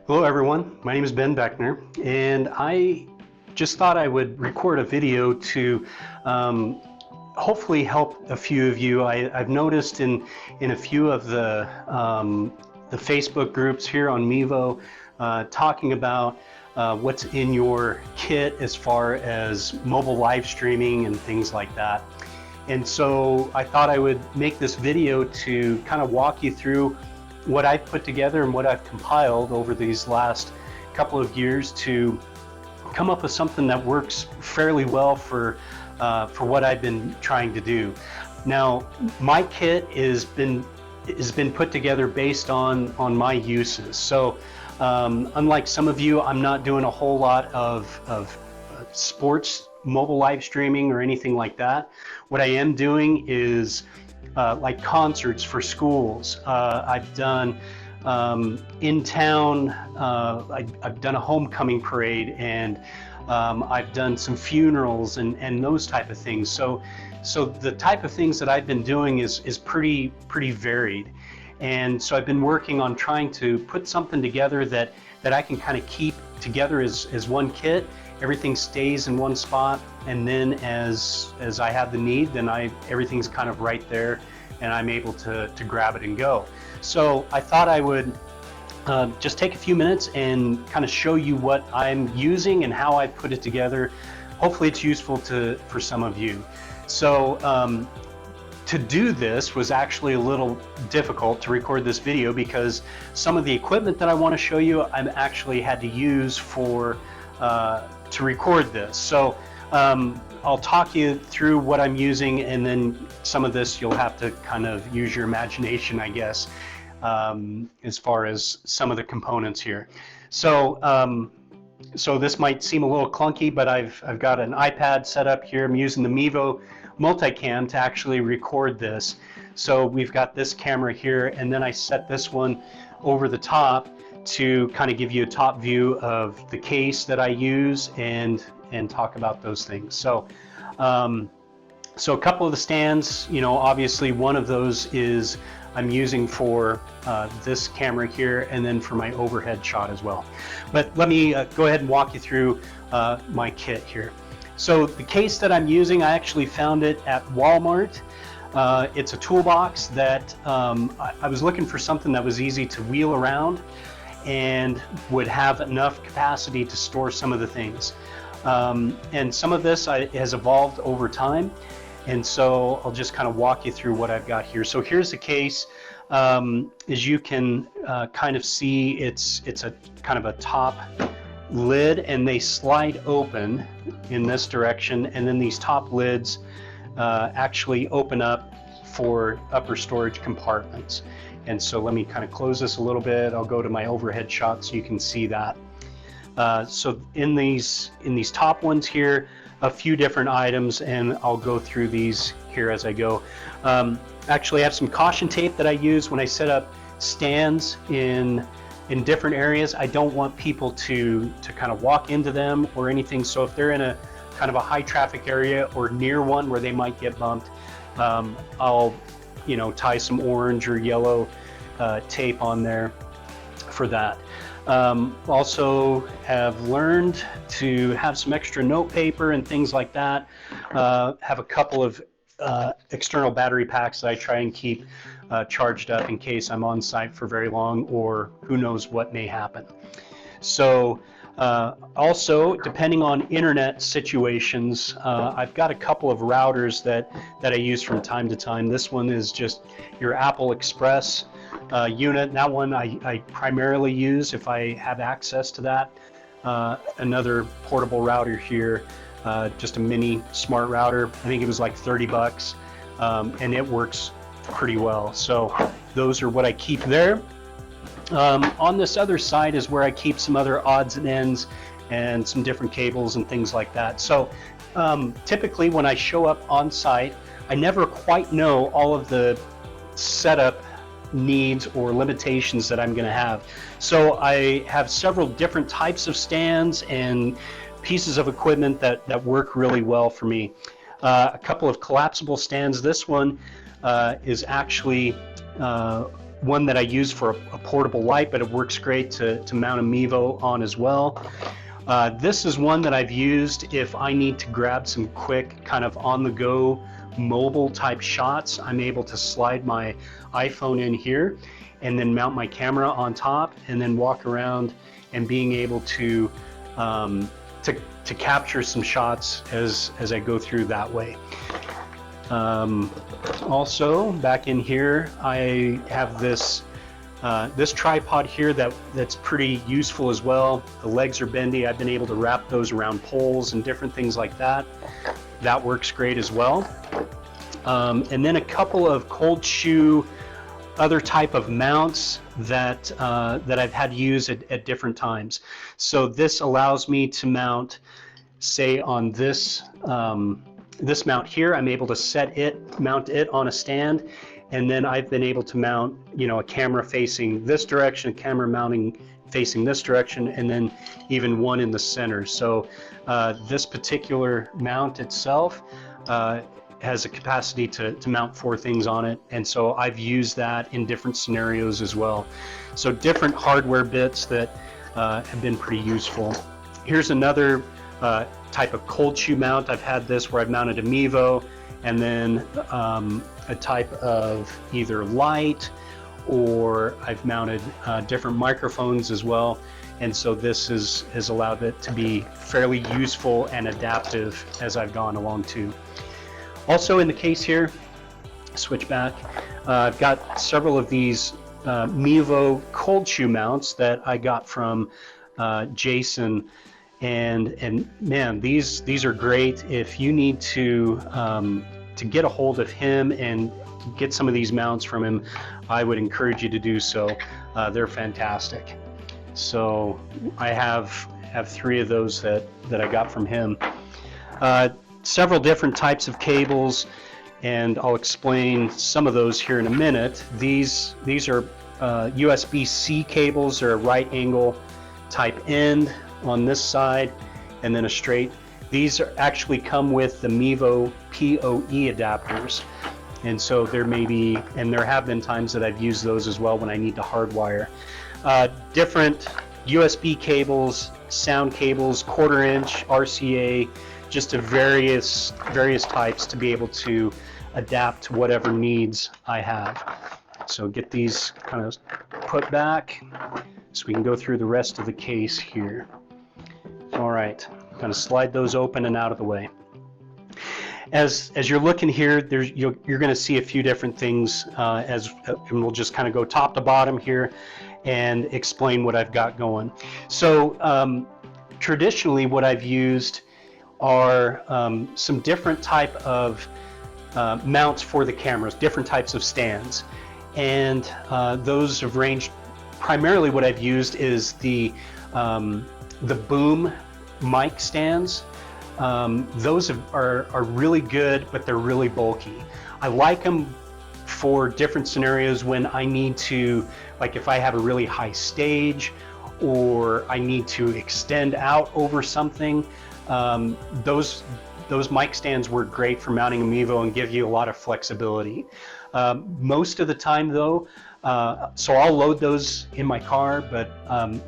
Hello everyone, my name is Ben Beckner, and I just thought I would record a video to hopefully help a few of you. I've noticed in a few of the Facebook groups here on Mevo talking about what's in your kit as far as mobile live streaming and things like that. And so I thought I would make this video to kind of walk you through what I've put together and what I've compiled over these last couple of years to come up with something that works fairly well for what I've been trying to do. Now, my kit has been put together based on my uses. So unlike some of you, I'm not doing a whole lot of sports mobile live streaming or anything like that. What I am doing is like concerts for schools. I've done in town, I've done a homecoming parade, and I've done some funerals and those type of things. So the type of things that I've been doing is pretty varied. And so I've been working on trying to put something together that I can kind of keep together as one kit. Everything stays in one spot, and then as I have the need, then everything's kind of right there, and I'm able to grab it and go. So I thought I would just take a few minutes and kind of show you what I'm using and how I put it together. Hopefully it's useful for some of you. So to do this was actually a little difficult to record this video because some of the equipment that I want to show you I've actually had to use to record this. So I'll talk you through what I'm using, and then some of this you'll have to kind of use your imagination, I guess, as far as some of the components here. So so this might seem a little clunky, but I've got an iPad set up here. I'm using the Mevo multicam to actually record this. So we've got this camera here, and then I set this one over the top to kind of give you a top view of the case that I use and talk about those things. So so a couple of the stands, you know, obviously one of those is I'm using for this camera here, and then for my overhead shot as well. But let me go ahead and walk you through my kit here. So the case that I'm using, I actually found it at Walmart. It's a toolbox that I was looking for something that was easy to wheel around and would have enough capacity to store some of the things. And some of this has evolved over time, and so I'll just kind of walk you through what I've got here. So here's the case. As you can kind of see, it's a kind of a top lid, and they slide open in this direction, and then these top lids actually open up for upper storage compartments. And so let me kind of close this a little bit. I'll go to my overhead shot so you can see that. So in these top ones here, a few different items, and I'll go through these here as I go. Actually, I have some caution tape that I use when I set up stands in different areas. I don't want people to kind of walk into them or anything. So if they're in a kind of a high traffic area or near one where they might get bumped, I'll tie some orange or yellow tape on there for that. Also have learned to have some extra note paper and things like that. Have a couple of external battery packs that I try and keep charged up in case I'm on site for very long, or who knows what may happen. So also, depending on internet situations, I've got a couple of routers that I use from time to time. This one is just your Apple Express unit. That one I primarily use if I have access to that. Another portable router here, just a mini smart router. I think it was like 30 bucks, and it works pretty well. So those are what I keep there. On this other side is where I keep some other odds and ends and some different cables and things like that. So typically when I show up on site, I never quite know all of the setup needs or limitations that I'm going to have. So I have several different types of stands and pieces of equipment that work really well for me. A couple of collapsible stands. This one is actually one that I use for a portable light, but it works great to mount a Mevo on as well. This is one that I've used if I need to grab some quick kind of on-the-go mobile type shots. I'm able to slide my iPhone in here and then mount my camera on top and then walk around and being able to capture some shots as I go through that way. Also back in here I have this this tripod here that's pretty useful as well. The legs are bendy. I've been able to wrap those around poles and different things like that. That works great as well. And then a couple of cold shoe other type of mounts that I've had to use at different times. So this allows me to mount, say on this this mount here, I'm able to mount it on a stand, and then I've been able to mount, you know, a camera facing this direction, a camera mounting facing this direction, and then even one in the center. So this particular mount itself has a capacity to mount 4 things on it, and so I've used that in different scenarios as well. So different hardware bits that have been pretty useful. Here's another type of cold shoe mount. I've had this where I've mounted a Mevo and then a type of either light, or I've mounted different microphones as well, and so this has allowed it to be fairly useful and adaptive as I've gone along too. Also in the case here, switch back, I've got several of these Mevo cold shoe mounts that I got from Jason, and man, these are great if you need to get a hold of him and get some of these mounts from him. I would encourage you to do so. They're fantastic. So I have 3 of those that I got from him. Several different types of cables, and I'll explain some of those here in a minute. These are USB-C cables. They're a right angle type end on this side and then a straight. These actually come with the Mevo PoE adapters, and so there have been times that I've used those as well when I need to hardwire. Different USB cables, sound cables, 1/4 inch RCA, just of various types to be able to adapt to whatever needs I have. So get these kind of put back so we can go through the rest of the case here. All right, kind of slide those open and out of the way. As you're looking here, you're going to see a few different things, and we'll just kind of go top to bottom here and explain what I've got going. So traditionally what I've used are some different type of mounts for the cameras, different types of stands, and those have ranged. Primarily what I've used is the boom mic stands. Those are really good, but they're really bulky. I like them for different scenarios when I need to, like if I have a really high stage or I need to extend out over something. Those mic stands work great for mounting a Mevo and give you a lot of flexibility. Most of the time though, so I'll load those in my car, but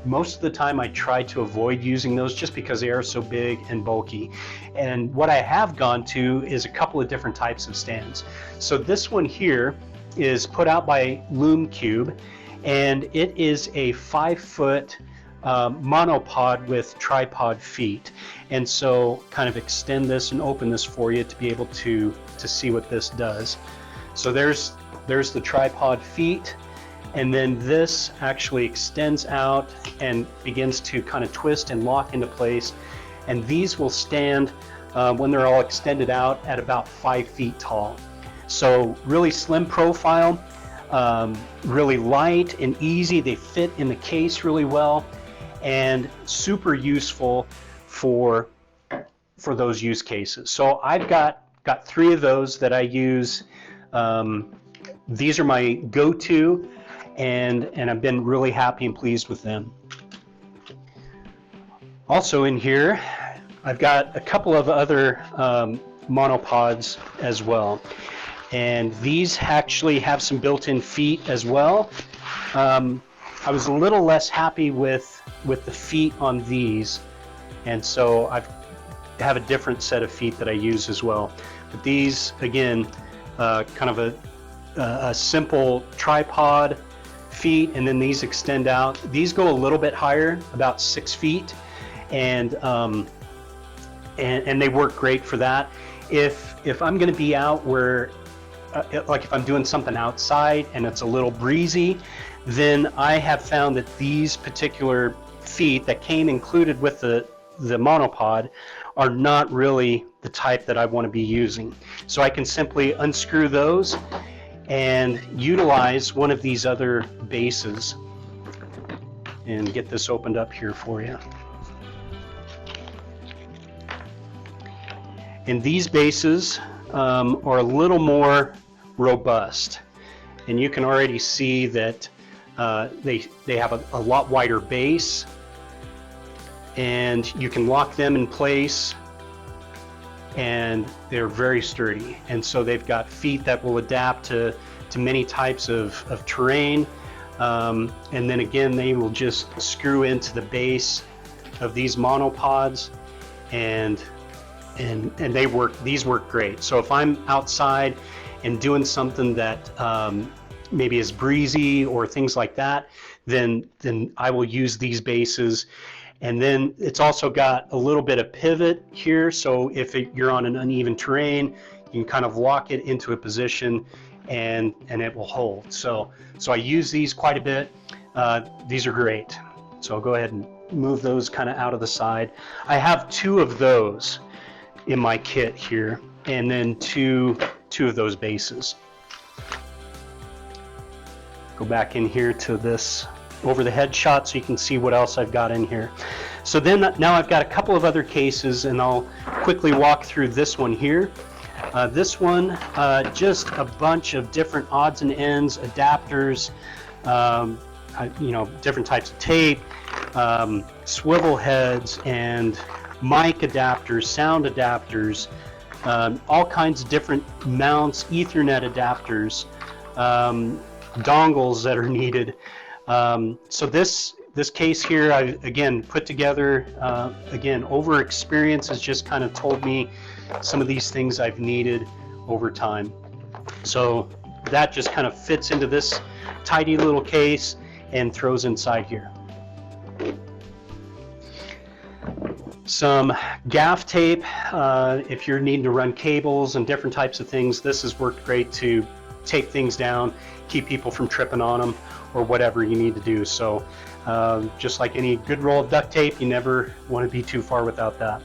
most of the time I try to avoid using those just because they are so big and bulky. And what I have gone to is a couple of different types of stands. So this one here is put out by Loom Cube, and it is a 5-foot monopod with tripod feet. And so kind of extend this and open this for you to be able to see what this does. So there's the tripod feet, and then this actually extends out and begins to kind of twist and lock into place, and these will stand when they're all extended out at about 5 feet tall. So really slim profile, really light and easy. They fit in the case really well, and super useful for those use cases. So I've got 3 of those that I use. These are my go-to, and I've been really happy and pleased with them. Also in here, I've got a couple of other monopods as well. And these actually have some built-in feet as well. I was a little less happy with the feet on these, and so I have a different set of feet that I use as well. But these, again, kind of a simple tripod feet, and then these extend out. These go a little bit higher, about 6 feet, and they work great for that. If I'm going to be out where, like if I'm doing something outside and it's a little breezy, then I have found that these particular feet that came included with the monopod are not really the type that I want to be using. So I can simply unscrew those and utilize one of these other bases and get this opened up here for you. And these bases are a little more robust, and you can already see that they have a lot wider base, and you can lock them in place, and they're very sturdy. And so they've got feet that will adapt to many types of terrain, and then again they will just screw into the base of these monopods, and these work great. So if I'm outside and doing something that maybe is breezy or things like that, then I will use these bases. And then it's also got a little bit of pivot here, so if you're on an uneven terrain, you can kind of lock it into a position and it will hold. So I use these quite a bit. These are great. So I'll go ahead and move those kind of out of the side. I have 2 of those in my kit here, and then two of those bases. Go back in here to this over the head shot so you can see what else I've got in here. So then now I've got a couple of other cases, and I'll quickly walk through this one here. This one, just a bunch of different odds and ends, adapters, different types of tape, swivel heads, and mic adapters, sound adapters, all kinds of different mounts, Ethernet adapters, dongles that are needed. So this case here, I again put together, again, over experience has just kind of told me some of these things I've needed over time. So that just kind of fits into this tidy little case and throws inside here. Some gaff tape, if you're needing to run cables and different types of things, this has worked great to tape things down, keep people from tripping on them, or whatever you need to do. So just like any good roll of duct tape, you never want to be too far without that.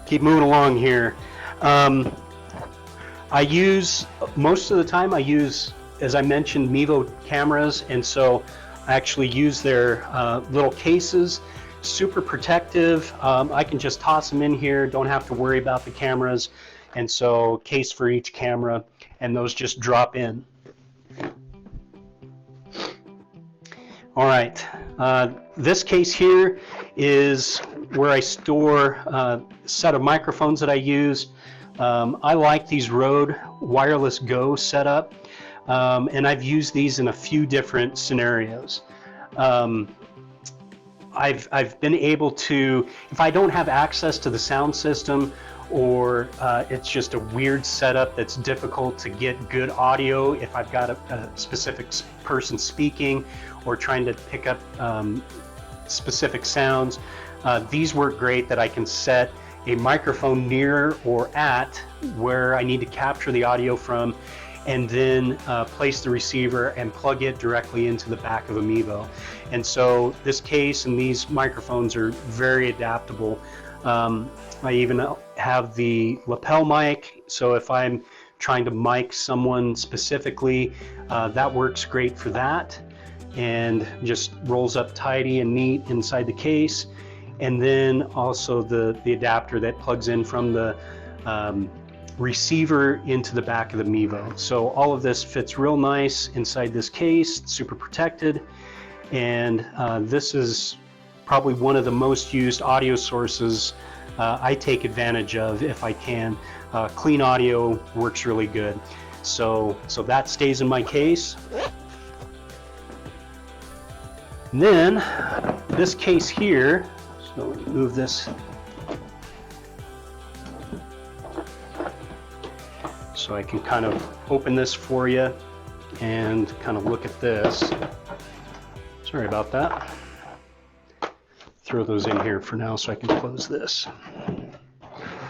Keep moving along here. I use, most of the time I use, as I mentioned, Mevo cameras, and so I actually use their little cases. Super protective. I can just toss them in here, don't have to worry about the cameras, and so case for each camera, and those just drop in. All right, this case here is where I store a set of microphones that I use. I like these Rode Wireless Go setup, and I've used these in a few different scenarios. I've been able to, if I don't have access to the sound system, or it's just a weird setup that's difficult to get good audio, if I've got a specific person speaking or trying to pick up specific sounds, these work great that I can set a microphone near or at where I need to capture the audio from, and then place the receiver and plug it directly into the back of a Mevo. And so this case and these microphones are very adaptable. I even have the lapel mic, so if I'm trying to mic someone specifically, that works great for that, and just rolls up tidy and neat inside the case. And then also the adapter that plugs in from the receiver into the back of the Mevo. So all of this fits real nice inside this case, super protected, and this is probably one of the most used audio sources I take advantage of if I can. clean audio works really good. So that stays in my case. And then this case here, so move this. So I can kind of open this for you and kind of look at this. Sorry about that. Throw those in here for now so I can close this.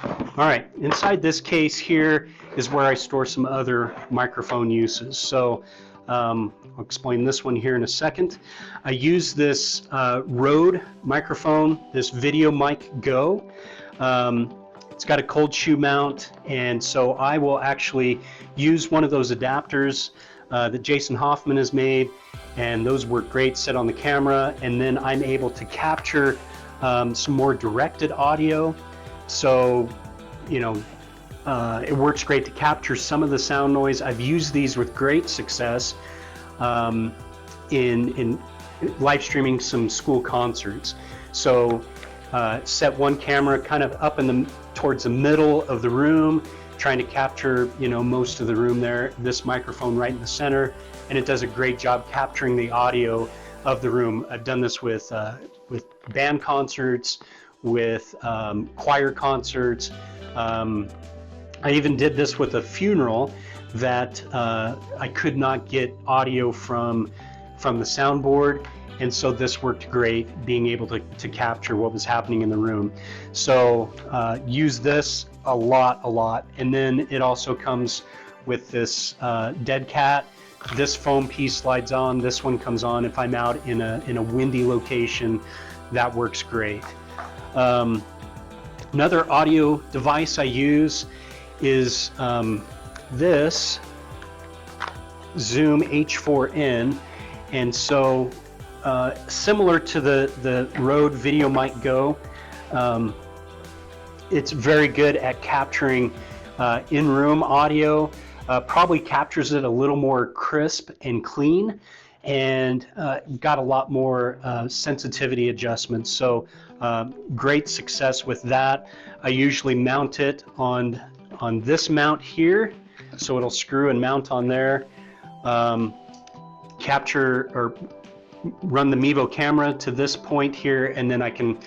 All right, inside this case here is where I store some other microphone uses. So I'll explain this one here in a second. I use this Rode microphone, this Video Mic Go. It's got a cold shoe mount, and so I will actually use one of those adapters that Jason Hoffman has made, and those work great, set on the camera, and then I'm able to capture some more directed audio. So, you know, it works great to capture some of the sound noise. I've used these with great success in live streaming some school concerts. So set one camera kind of up towards the middle of the room, trying to capture, you know, most of the room there, this microphone right in the center, and it does a great job capturing the audio of the room. I've done this with band concerts, with choir concerts. I even did this with a funeral that I could not get audio from the soundboard, and so this worked great, being able to capture what was happening in the room. So use this a lot, and then it also comes with this dead cat. This foam piece slides on, this one comes on if I'm out in a windy location. That works great. Another audio device I use is this Zoom H4n, and so similar to the Rode Video Mic Go, it's very good at capturing in-room audio, probably captures it a little more crisp and clean, and got a lot more sensitivity adjustments. So great success with that. I usually mount it on this mount here, so it'll screw and mount on there. Capture or run the Mevo camera to this point here, and then I can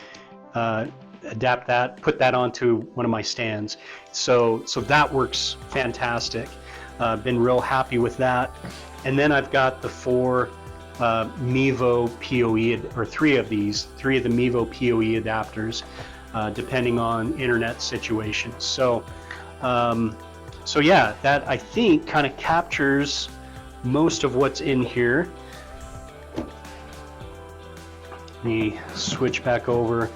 adapt that, put that onto one of my stands. So that works fantastic. Been real happy with that. And then I've got the 4 Mevo PoE, or 3 of the Mevo PoE adapters, depending on internet situations. So yeah, that I think kind of captures most of what's in here. Let me switch back over.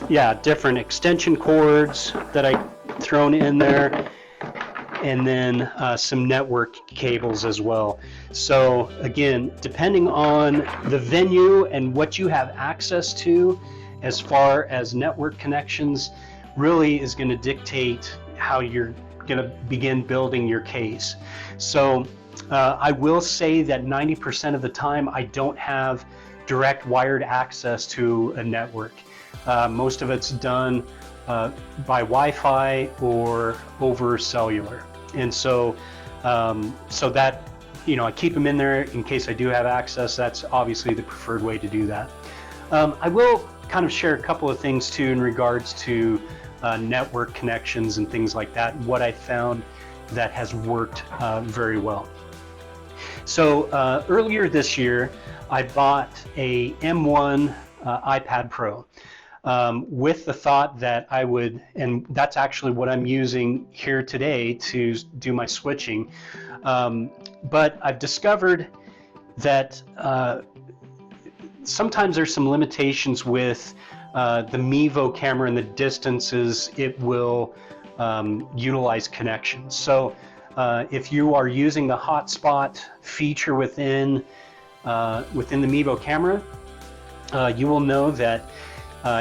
Yeah, different extension cords that I thrown in there, and then some network cables as well. So again, depending on the venue and what you have access to as far as network connections, really is going to dictate how you're going to begin building your case. So I will say that 90% of the time I don't have direct wired access to a network. Most of it's done by Wi-Fi or over cellular, and so that, you know, I keep them in there in case I do have access. That's obviously the preferred way to do that. I will kind of share a couple of things too in regards to network connections and things like that, what I found that has worked very well. So earlier this year I bought a M1 iPad Pro with the thought that I would, and that's actually what I'm using here today to do my switching, but I've discovered that sometimes there's some limitations with the Mevo camera and the distances it will utilize connections. So if you are using the hotspot feature within the Mevo camera, you will know that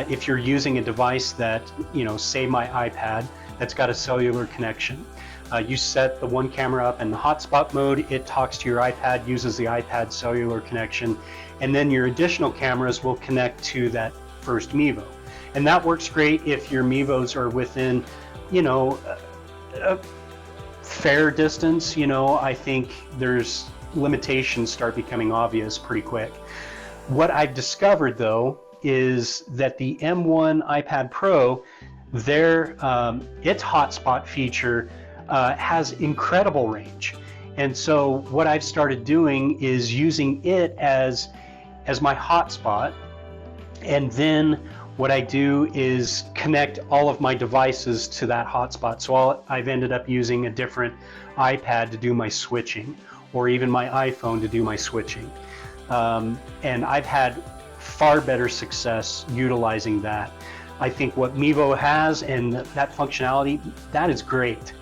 if you're using a device that, you know, say my iPad, that's got a cellular connection, you set the one camera up in the hotspot mode, it talks to your iPad, uses the iPad cellular connection, and then your additional cameras will connect to that first Mevo. And that works great if your Mevos are within, you know, a fair distance. You know, I think there's limitations start becoming obvious pretty quick. What I've discovered though is that the M1 iPad Pro, its hotspot feature has incredible range. And so what I've started doing is using it as my hotspot, and then what I do is connect all of my devices to that hotspot. So I've ended up using a different iPad to do my switching, or even my iPhone to do my switching. And I've had far better success utilizing that. I think what Mevo has and that functionality, that is great.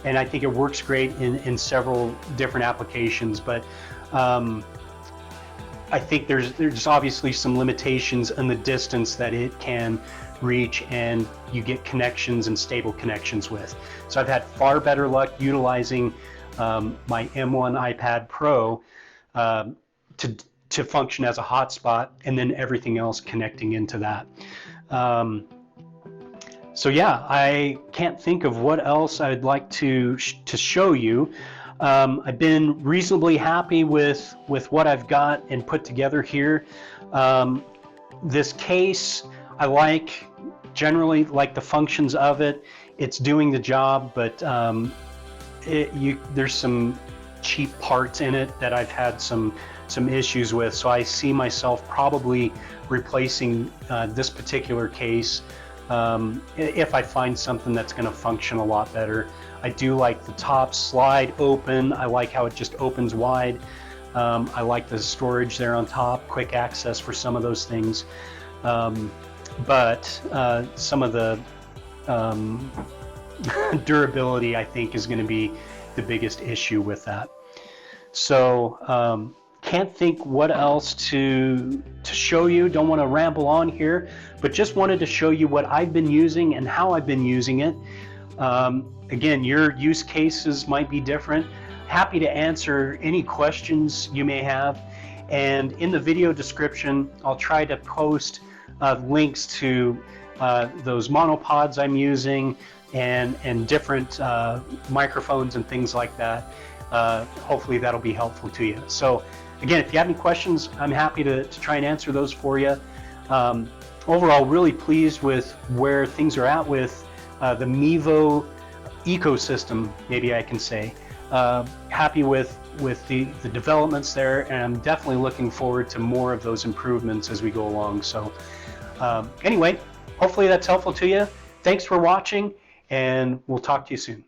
And I think it works great in several different applications, but I think there's obviously some limitations in the distance that it can reach and you get connections and stable connections with. So I've had far better luck utilizing my M1 iPad Pro to function as a hotspot, and then everything else connecting into that. So yeah, I can't think of what else I'd like to show you. I've been reasonably happy with what I've got and put together here. This case, I generally like the functions of it. It's doing the job, but there's some cheap parts in it that I've had some issues with. So I see myself probably replacing this particular case if I find something that's going to function a lot better. I do like the top slide open. I like how it just opens wide. I like the storage there on top, quick access for some of those things. But some of the durability, I think, is going to be the biggest issue with that. So can't think what else to show you. Don't want to ramble on here, but just wanted to show you what I've been using and how I've been using it. Again, your use cases might be different. Happy to answer any questions you may have. And in the video description, I'll try to post links to those monopods I'm using and different microphones and things like that. Hopefully that'll be helpful to you. So again, if you have any questions, I'm happy to try and answer those for you. Overall, really pleased with where things are at with the Mevo ecosystem, maybe I can say. Happy with the developments there, and I'm definitely looking forward to more of those improvements as we go along. So anyway, hopefully that's helpful to you. Thanks for watching, and we'll talk to you soon.